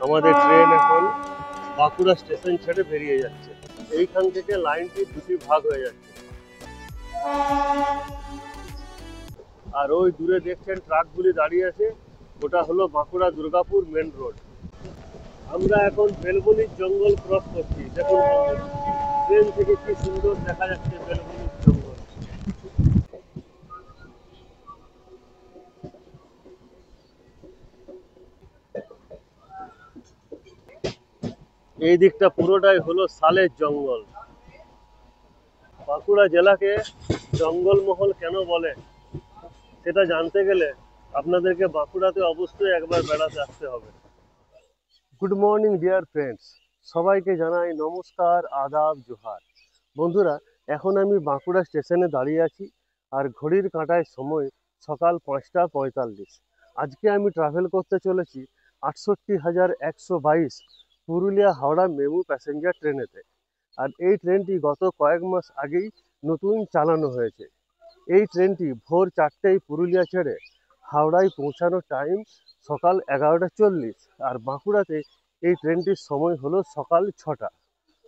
আমাদের ট্রেন এখন বাঁকুড়া স্টেশন ছেড়ে বেরিয়ে যাচ্ছে। এইখান থেকে লাইনটি দুটি ভাগ হয়ে যাচ্ছে। আর ওই দূরে দেখছেন ট্রাকগুলি দাঁড়িয়ে আছে, ওটা হলো বাঁকুড়া দুর্গাপুর মেন রোড। আমরা এখন বেলবনির জঙ্গল ক্রস করছি। দেখুন ট্রেন থেকে কি সুন্দর দেখা যাচ্ছে বেলবনির জঙ্গল। এই দিকটা পুরোটাই হলো শালের জঙ্গল। বাঁকুড়া জেলাকে জঙ্গলমহল কেন বলে সেটা জানতে গেলে আপনাদেরকে বাঁকুড়াতে অবশ্যই একবার বেড়াতে আসতে হবে। গুড মর্নিং ডিয়ার ফ্রেন্ডস, সবাইকে জানাই নমস্কার, আদাব, জোহার। বন্ধুরা, এখন আমি বাঁকুড়া স্টেশনে দাঁড়িয়ে আছি আর ঘড়ির কাঁটায় সময় সকাল 5টা 45। আজকে আমি ট্রাভেল করতে চলেছি 68,122 পুরুলিয়া হাওড়া মেমু প্যাসেঞ্জার ট্রেনেতে। আর এই ট্রেনটি গত কয়েক মাস আগেই নতুন চালানো হয়েছে। এই ট্রেনটি ভোর 4টেয় পুরুলিয়া ছেড়ে হাওড়ায় পৌঁছানোর টাইম সকাল 11টা 40, আর বাঁকুড়াতে এই ট্রেনটির সময় হলো সকাল 6টা।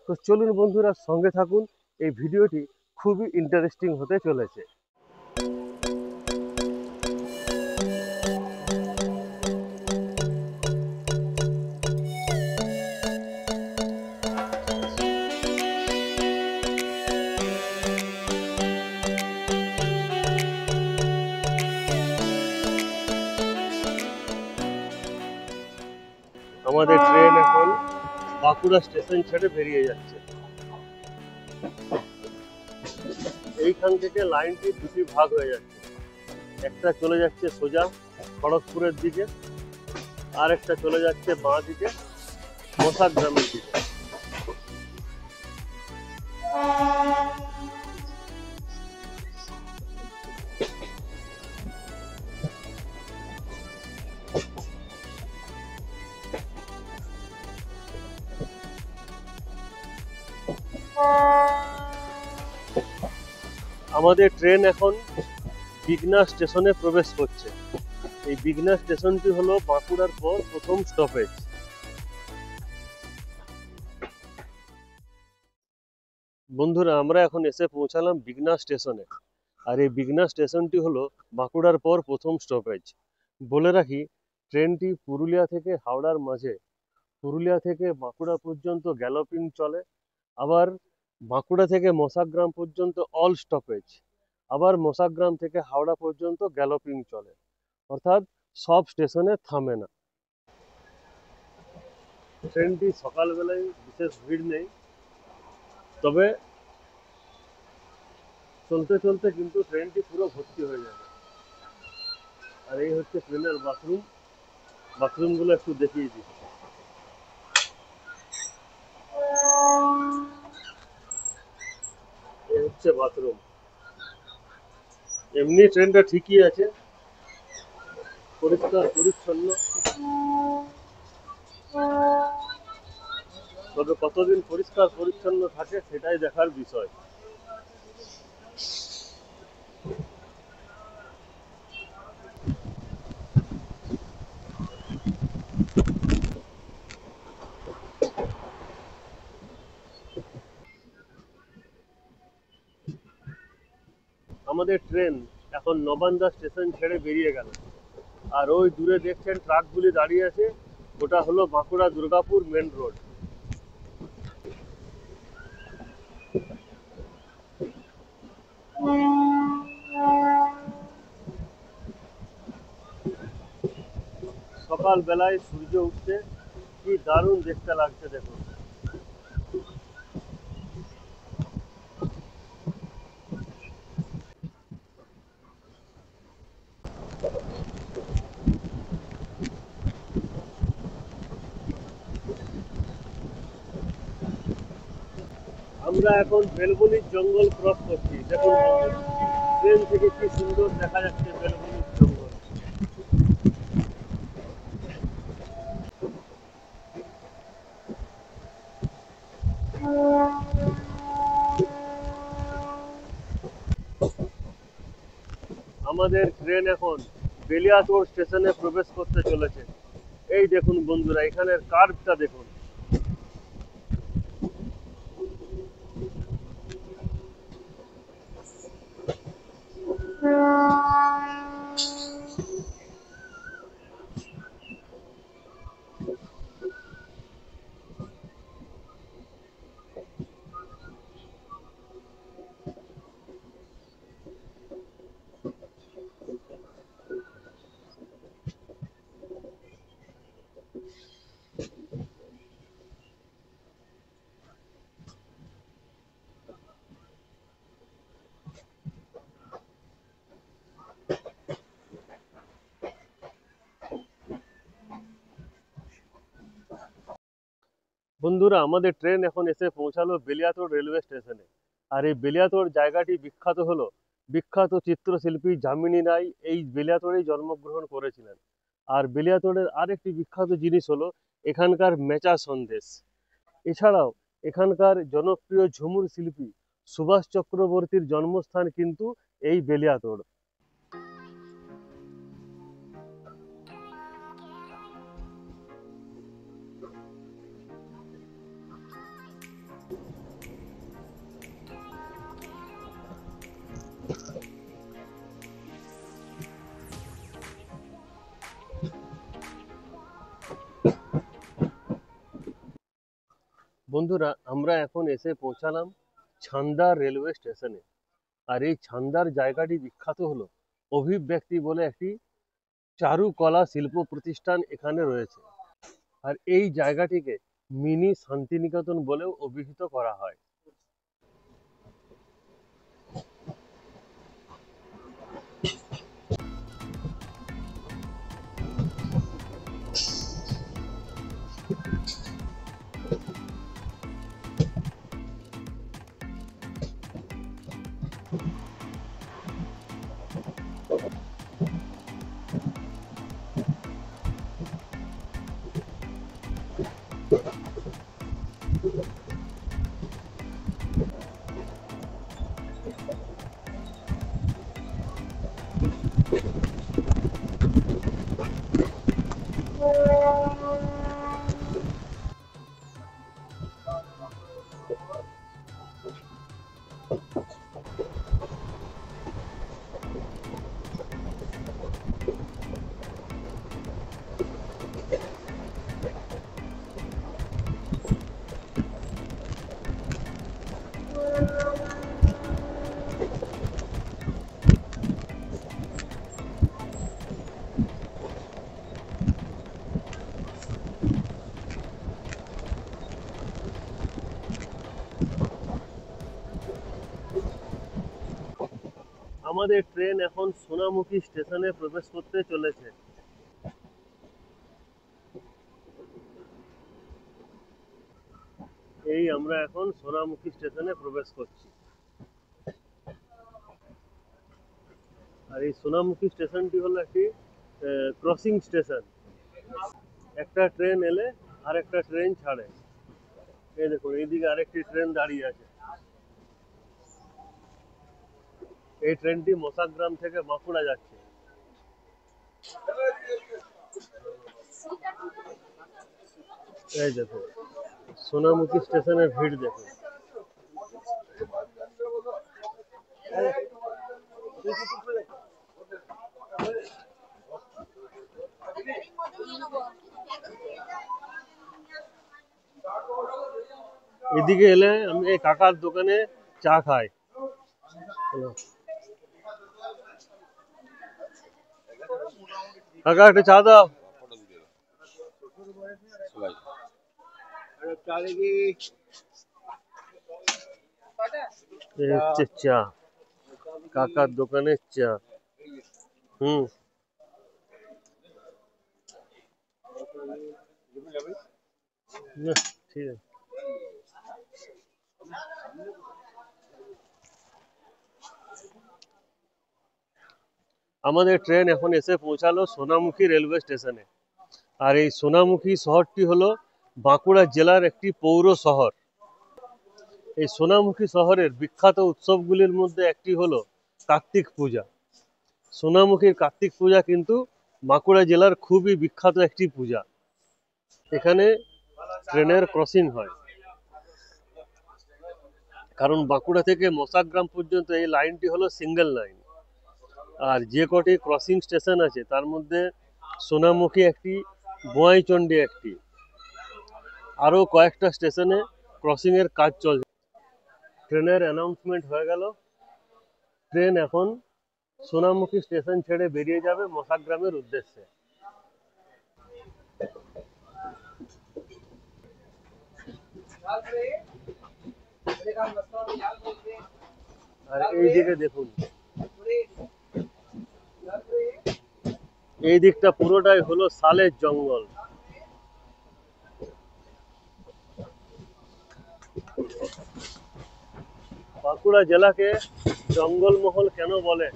তো চলুন বন্ধুরা, সঙ্গে থাকুন, এই ভিডিওটি খুবই ইন্টারেস্টিং হতে চলেছে। আমাদের ট্রেন এখন বাঁকুড়া স্টেশন ছেড়ে বেরিয়ে যাচ্ছে। এইখান থেকে লাইনটি দুটি ভাগ হয়ে যাচ্ছে। একটা চলে যাচ্ছে সোজা খড়গপুরের দিকে, আর একটা চলে যাচ্ছে বাঁ দিকে মোসাগ্রামের দিকে। আমাদের ট্রেন এখন বিগনা স্টেশনে প্রবেশ করছে। এই বিগনা স্টেশনটি হলো বাঁকুড়ার পর প্রথম স্টপেজ। বন্ধুরা, আমরা এখন এসে পৌঁছালাম বিগনা স্টেশনে। আর এই বিগনা স্টেশনটি হলো বাঁকুড়ার পর প্রথম স্টপেজ। বলে রাখি, ট্রেনটি পুরুলিয়া থেকে হাওড়ার মাঝে, পুরুলিয়া থেকে বাঁকুড়া পর্যন্ত গ্যালোপিং চলে। আবার বাঁকুড়া থেকে মোসাগ্রাম পর্যন্ত অল স্টপেজ। আবার মোসাগ্রাম থেকে হাওড়া পর্যন্ত গ্যালোপিং চলে, অর্থাৎ সব স্টেশনে থামে না। ট্রেনটি সকালবেলায় বিশেষ ভিড় নেই, তবে চলতে চলতে কিন্তু ট্রেনটি পুরো ভর্তি হয়ে যাবে। আর এই হচ্ছে ট্রেনের বাথরুম। বাথরুমগুলো একটু দেখিয়ে দিই। এই হচ্ছে বাথরুম। এমনি ট্রেনটা ঠিকই আছে, পরিষ্কার পরিচ্ছন্ন। তবে কতদিন পরিষ্কার পরিচ্ছন্ন থাকে সেটাই দেখার বিষয়। আমাদের ট্রেন এখন নবান্দা স্টেশন ছেড়ে বেরিয়ে গেল। আর ওই দূরে দেখছেন ট্রাকগুলি দাঁড়িয়ে আছে, ওটা হলো বাঁকুড়া দুর্গাপুর মেন রোড। সকাল বেলায় সূর্য উঠছে, কি দারুণ দেখতে লাগছে দেখুন। আমরা এখন বেলবনির জঙ্গল ক্রস করছি। দেখুন ট্রেন থেকে কি সুন্দর দেখা যাচ্ছে বেলবনির জঙ্গল। আমাদের ট্রেন এখন বেলিয়াটোর স্টেশনে প্রবেশ করতে চলেছে। এই দেখুন বন্ধুরা, এখানের কার্ভটা দেখুন। বন্ধুরা, আমাদের ট্রেন এখন এসে পৌঁছালো বেলিয়াতোড় রেলওয়ে স্টেশনে। আর এই বেলিয়াতোড় জায়গাটি বিখ্যাত হলো, বিখ্যাত চিত্রশিল্পী যামিনী রায় এই বেলিয়াতোড়েই জন্মগ্রহণ করেছিলেন। আর বেলিয়াতোড়ের আরেকটি বিখ্যাত জিনিস হলো এখানকার মেচা সন্দেশ। এছাড়াও এখানকার জনপ্রিয় ঝুমুর শিল্পী সুভাষ চক্রবর্তীর জন্মস্থান কিন্তু এই বেলিয়াতোড়। বন্ধুরা, আমরা এখন এসে পৌঁছালাম ছান্দার রেলওয়ে স্টেশনে। আর এই ছান্দার জায়গাটি বিখ্যাত হলো অভিব্যক্তি বলে একটি চারুকলা শিল্প প্রতিষ্ঠান এখানে রয়েছে। আর এই জায়গাটিকে মিনি শান্তিনিকেতন বলেও অভিহিত করা হয়। আমাদের ট্রেন এখন সোনামুখী স্টেশনে প্রবেশ করতে চলেছে। এই আমরা এখন সোনামুখী স্টেশনে প্রবেশ করছি। আর এই সোনামুখী স্টেশনটি হলো একটি ক্রসিং স্টেশন। একটা ট্রেন এলে আরেকটা ট্রেন ছাড়ে। এই দেখুন, এইদিকে আরেকটি ট্রেন দাঁড়িয়ে আছে। এই ট্রেনটি মশাগ্রাম থেকে বাঁকুড়া যাচ্ছে। এই দেখুন, সোনামুখী স্টেশনের ভিড় দেখুন। এদিকে এলে আমি এই কাকার দোকানে চা খাই। কাকা, একটা চা দাও। এই হচ্ছে চা, কাকার দোকানের চা। হুম। না, ঠিক আছে। আমাদের ট্রেন এখন এসে পৌঁছালো সোনামুখী রেলওয়ে স্টেশনে। আর এই সোনামুখী শহরটি হলো বাঁকুড়া জেলার একটি পৌর শহর। এই সোনামুখী শহরের বিখ্যাত উৎসবগুলির মধ্যে একটি হলো কার্তিক পূজা। সোনামুখীর কার্তিক পূজা কিন্তু বাঁকুড়া জেলার খুবই বিখ্যাত একটি পূজা। এখানে ট্রেনের ক্রসিং হয়, কারণ বাঁকুড়া থেকে মশাগ্রাম পর্যন্ত এই লাইনটি হলো সিঙ্গেল লাইন। আর যে কটি ক্রসিং স্টেশন আছে তার মধ্যে সোনামুখী একটি, বোয়াইচন্ডী একটি, আরও কয়েকটা স্টেশনে ক্রসিং এর কাজ চলছে। ট্রেনের অ্যানাউন্সমেন্ট হয়ে গেল। ট্রেন এখন সোনামুখী স্টেশন ছেড়ে বেরিয়ে যাবে মশাগ্রামের উদ্দেশ্যে। আর এই দিকে দেখুন, এই দিকটা পুরোটাই হলো শালের জঙ্গল। বাঁকুড়া জেলাকে জঙ্গলমহল কেন বলে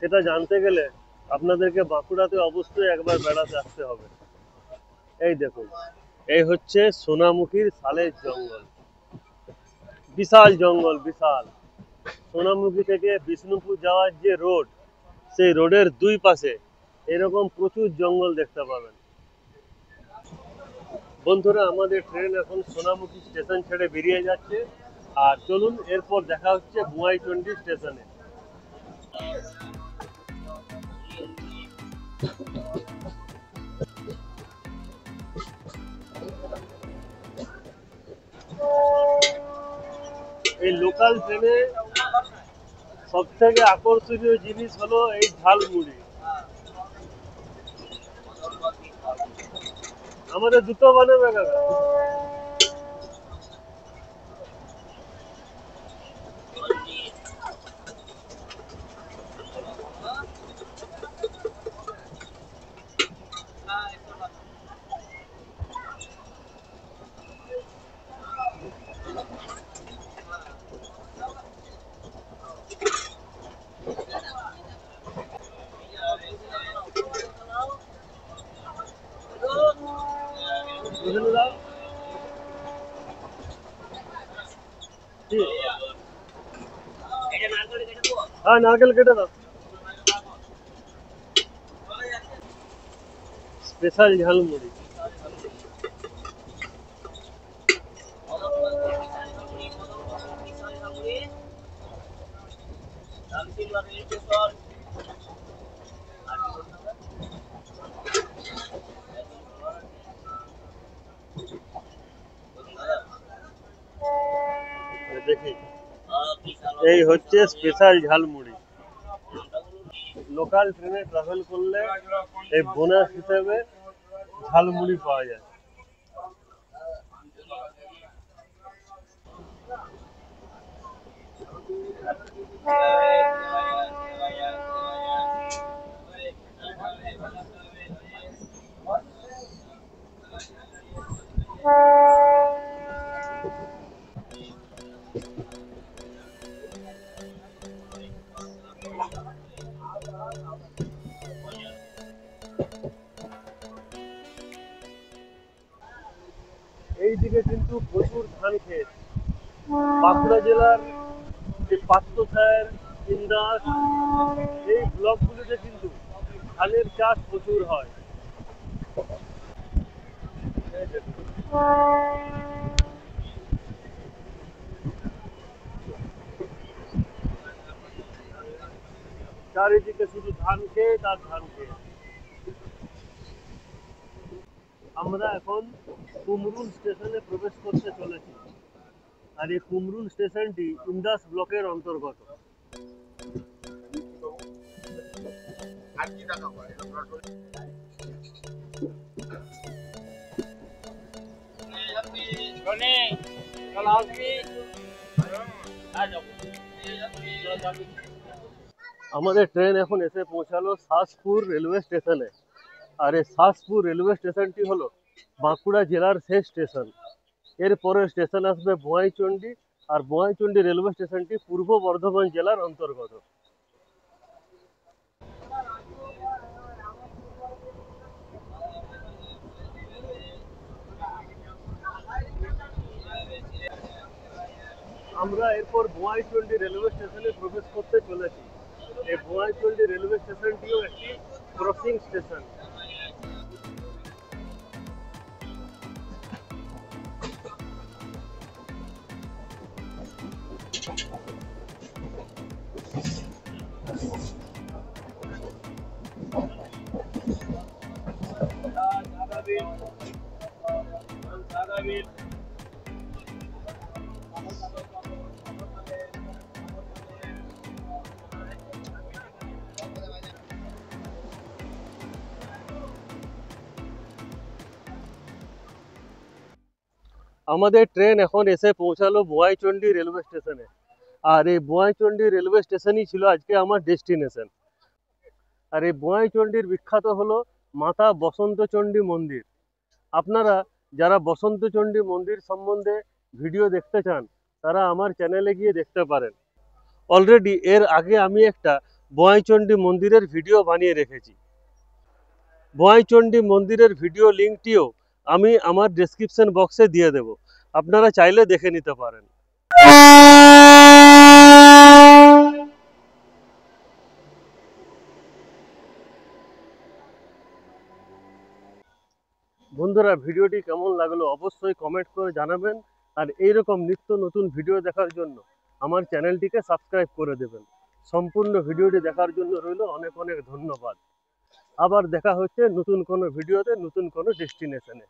সেটা জানতে গেলে আপনাদেরকে বাঁকুড়াতে অবশ্যই একবার বেড়াতে আসতে হবে। এই দেখুন, এই হচ্ছে সোনামুখীর শালের জঙ্গল, বিশাল জঙ্গল, বিশাল। সোনামুখী থেকে বিষ্ণুপুর যাওয়ার যে রোড, সেই রোডের দুই পাশে এরকম প্রচুর জঙ্গল দেখতে পাবেন। বন্ধুরা, আমাদের ট্রেন এখন সোনামুখী স্টেশন ছেড়ে বেরিয়ে যাচ্ছে। আর চলুন এরপর দেখা হচ্ছে বোয়াইচন্ডী স্টেশনে। এই লোকাল ট্রেনে সব থেকে আকর্ষণীয় জিনিস হলো এই ঝালমুড়ি। আমাদের দুটো বানাবে কাকা। বুঝলে দাও কি? হ্যাঁ, নারকেল কেটে দাও। স্পেশাল ঝালমুড়ি। দেখি, এই হচ্ছে স্পেশাল ঝালমুড়ি। লোকাল ট্রেনে ট্রাভেল করলে এই বোনাস হিসেবে ঝালমুড়ি পাওয়া যায়। এইদিকে কিন্তু প্রচুর ধান ক্ষেত। বাঁকুড়া জেলার যে পাত্রসায়ের, ইন্দাস, এই ব্লকগুলিতে কিন্তু ধানের চাষ প্রচুর হয়। চারিদিকে শুধু ধান ক্ষেত আর ধান ক্ষেত। আমরা এখন কুমরুল স্টেশনে প্রবেশ করতে চলেছি। আর এই কুমরুল স্টেশনটি ইন্দাস ব্লকের অন্তর্গত। আমাদের ট্রেন এখন এসে পৌঁছালো শাসপুর রেলওয়ে স্টেশনে। আর এই শাসপুর রেলওয়ে স্টেশনটি হলো বাঁকুড়া জেলার শেষ স্টেশন। এর পরের স্টেশন আসবে বোয়াইচন্ডী। আর বোয়াইচন্ডী রেলওয়ে স্টেশনটি পূর্ব বর্ধমান জেলার অন্তর্গত। আমরা এরপর বোয়াইচন্ডী রেলওয়ে স্টেশনে প্রবেশ করতে চলেছি। এই বোয়াইচন্ডী রেলওয়ে স্টেশনটিও একটি ক্রসিং স্টেশন। আমাদের ট্রেন এখন এসে পৌঁছালো বোয়াইচন্ডী রেলওয়ে স্টেশনে। আর এই বোয়াইচন্ডী রেলওয়ে স্টেশনই ছিল আজকে আমার ডেস্টিনেশন। আর এই বোয়াইচন্ডীর বিখ্যাত হলো মাতা বসন্তচণ্ডী মন্দির। আপনারা যারা বসন্তচণ্ডী মন্দির সম্বন্ধে ভিডিও দেখতে চান তারা আমার চ্যানেলে গিয়ে দেখতে পারেন। অলরেডি এর আগে আমি একটা বোয়াইচন্ডী মন্দিরের ভিডিও বানিয়ে রেখেছি। বোয়াইচন্ডী মন্দিরের ভিডিও লিঙ্কটিও আমি আমার ডেসক্রিপশন বক্সে দিয়ে দেব, আপনারা চাইলে দেখে নিতে পারেন। বন্ধুরা, ভিডিওটি কেমন লাগলো অবশ্যই কমেন্ট করে জানাবেন। আর এইরকম নিত্য নতুন ভিডিও দেখার জন্য আমার চ্যানেলটিকে সাবস্ক্রাইব করে দেবেন। সম্পূর্ণ ভিডিওটি দেখার জন্য রইল অনেক অনেক ধন্যবাদ। আবার দেখা হচ্ছে নতুন কোনো ভিডিওতে, নতুন কোনো ডেস্টিনেশনে।